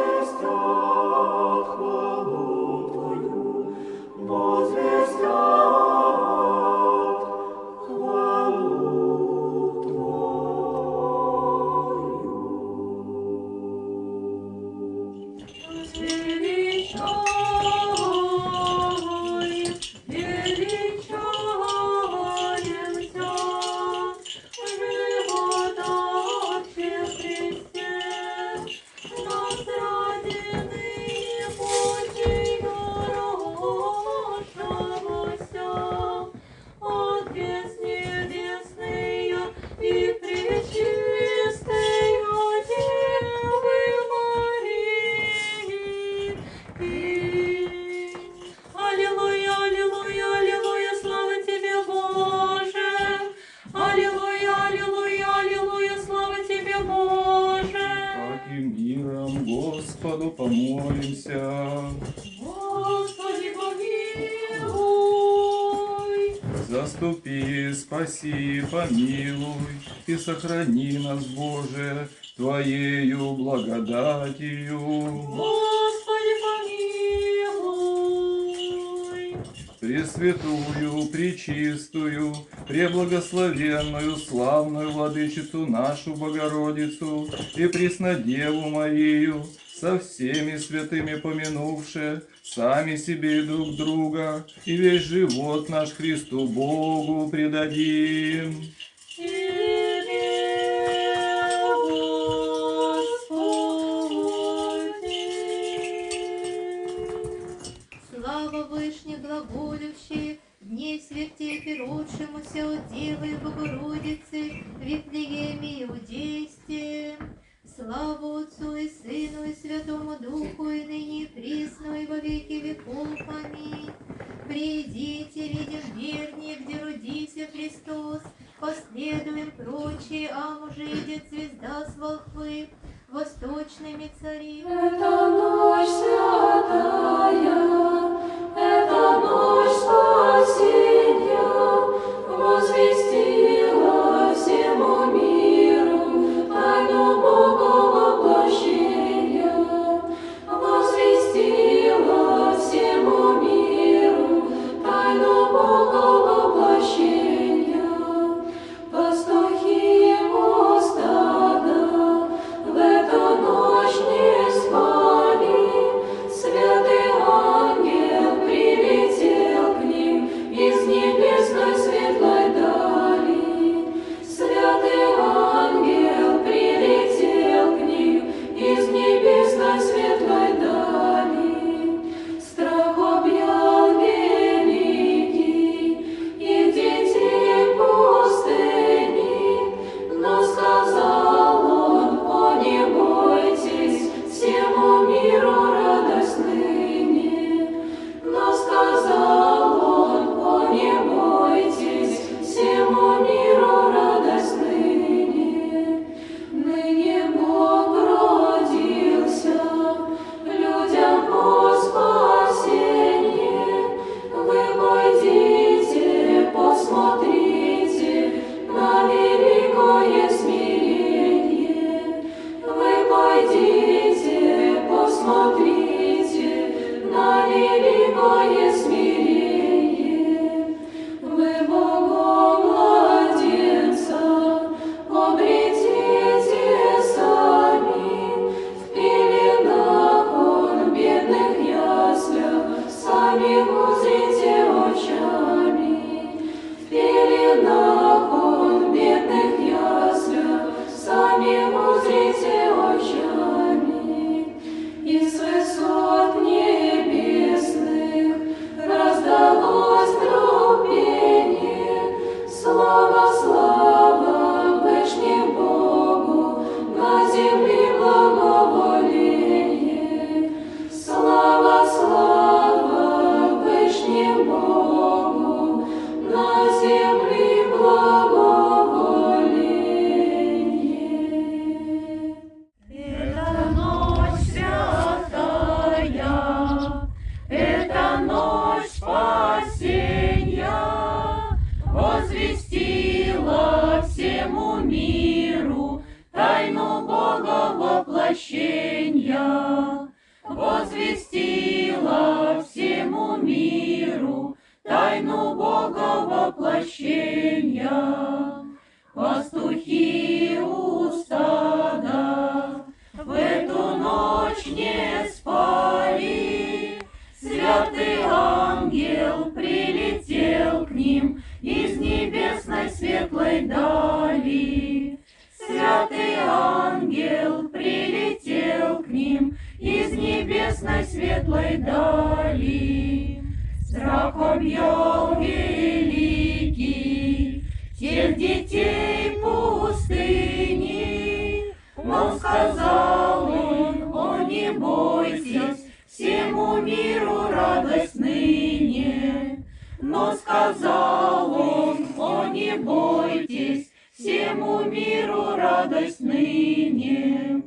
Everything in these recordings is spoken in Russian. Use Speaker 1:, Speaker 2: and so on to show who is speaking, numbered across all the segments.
Speaker 1: возвестят хвалу Твою, возвестят хвалу Твою.
Speaker 2: Аллилуйя, аллилуйя, аллилуйя, слава Тебе, Боже! Аллилуйя, аллилуйя, аллилуйя, слава Тебе, Боже!
Speaker 3: Каким миром Господу помолимся.
Speaker 2: Господи, помилуй!
Speaker 3: Заступи, спаси, помилуй и сохрани нас, Боже, Твоею благодатью.
Speaker 2: Господи, помилуй!
Speaker 3: Пресвятую, пречистую, преблагословенную, славную Владычицу нашу Богородицу и Преснодеву Марию, со всеми святыми помянувши, сами себе и друг друга, и весь живот наш Христу Богу предадим.
Speaker 4: Слава Вышне глаголющей, дней свете пиротшемуся от Девы Богородицы, в Вифлееме Иудейсте. Слава Отцу и Сыну и Святому Духу, и ныне и присно, и во веки веков. Аминь. Придите, видим вернее, где родится Христос, последуем прочие, а уже идет звезда с волхвы, восточными цари.
Speaker 1: Это ночь святая, это ночь спасения, возвестила всему миру тайну Бога воплощения, возвестила всему миру тайну Бога воплощения. Пастухи его стада в эту ночь не воплощения, возвестила всему миру тайну Бога воплощения. Пастухи у стада в эту ночь не спали, святый ангел прилетел к ним из небесной светлой дали. Святый ангел прилетел к ним из небесной светлой дали. Страх объял великий тех детей пустыни, но сказал он: о, не бойтесь, всему миру радость ныне. Но сказал он: о, не бойтесь, всему миру радость ныне.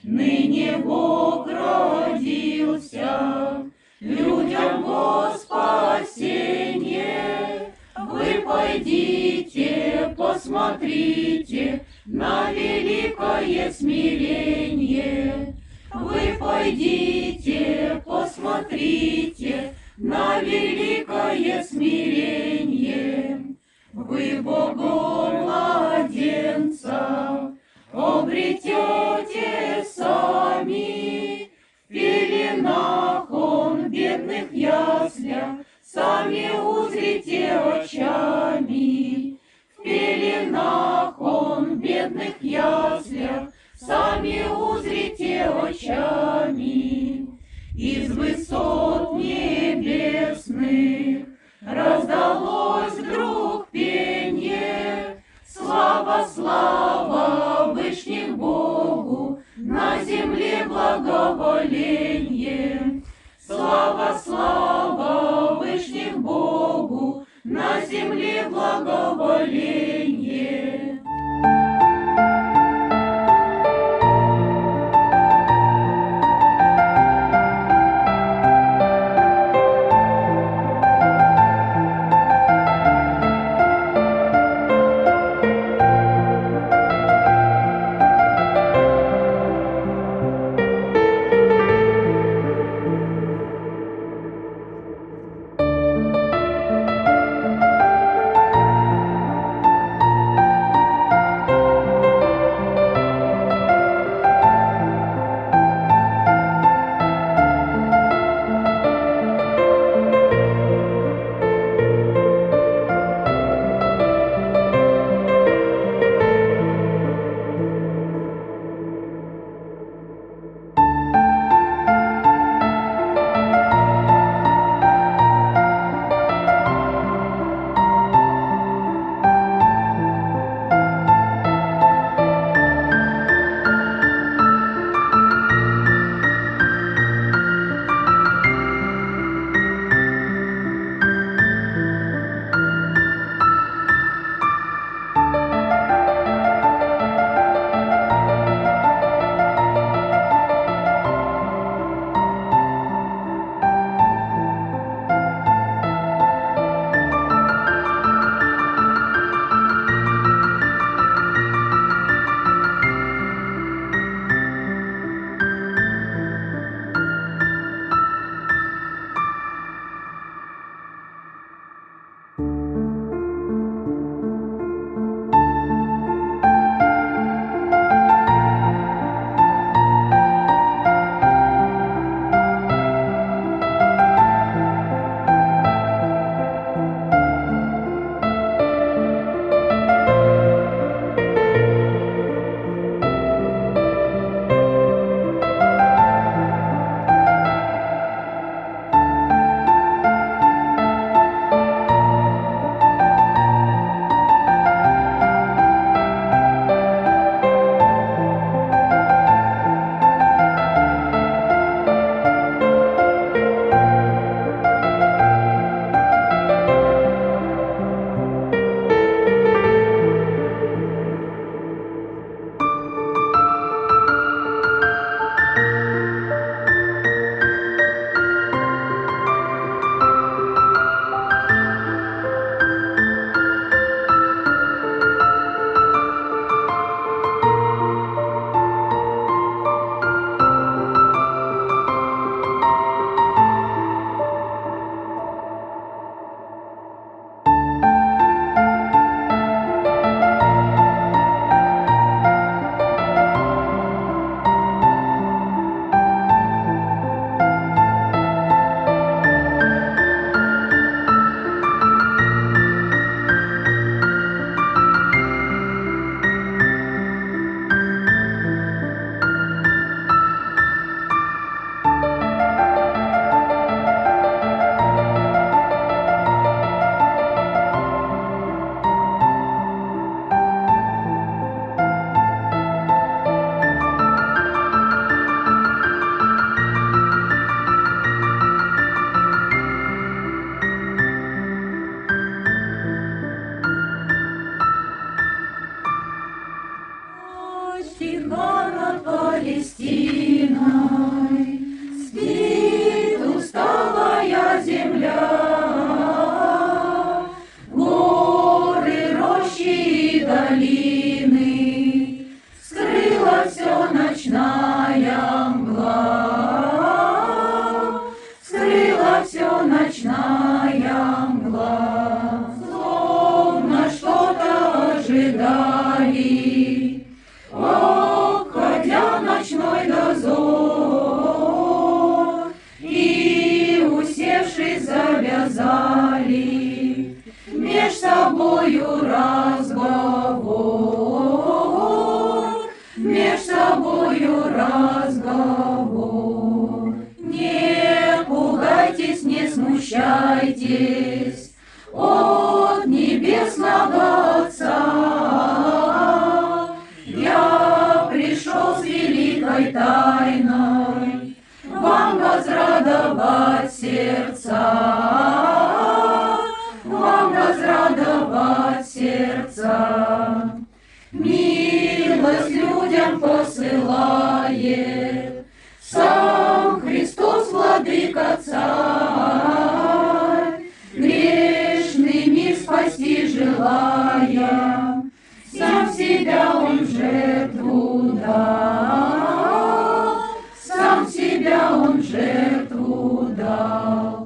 Speaker 1: Ныне Бог родился, людям во спасенье. Вы пойдите, посмотрите на великое смирение. Вы пойдите, посмотрите на великое смирение. Вы Богом младенца обретете сами, в пеленах он в бедных яслях сами узрите очами. В пеленах он в бедных яслях сами узрите очами. Из высот небесных раздалось вдруг пенье: слава, слава вышних Богу, на земле благоволенье. Слава, слава вышних Богу, на земле благоволенье. собою разговор, меж собою разговор. Не пугайтесь, не смущайтесь от небесного Отца. Я пришел с великой тайной вам возрадовать сердца, вам возрадовать сердца. Милость людям посылает сам Христос, Владыка Царь, грешный мир спасти желая, сам себя Он в жертву дал, сам себя Он в жертву дал.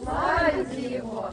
Speaker 1: Славите Его!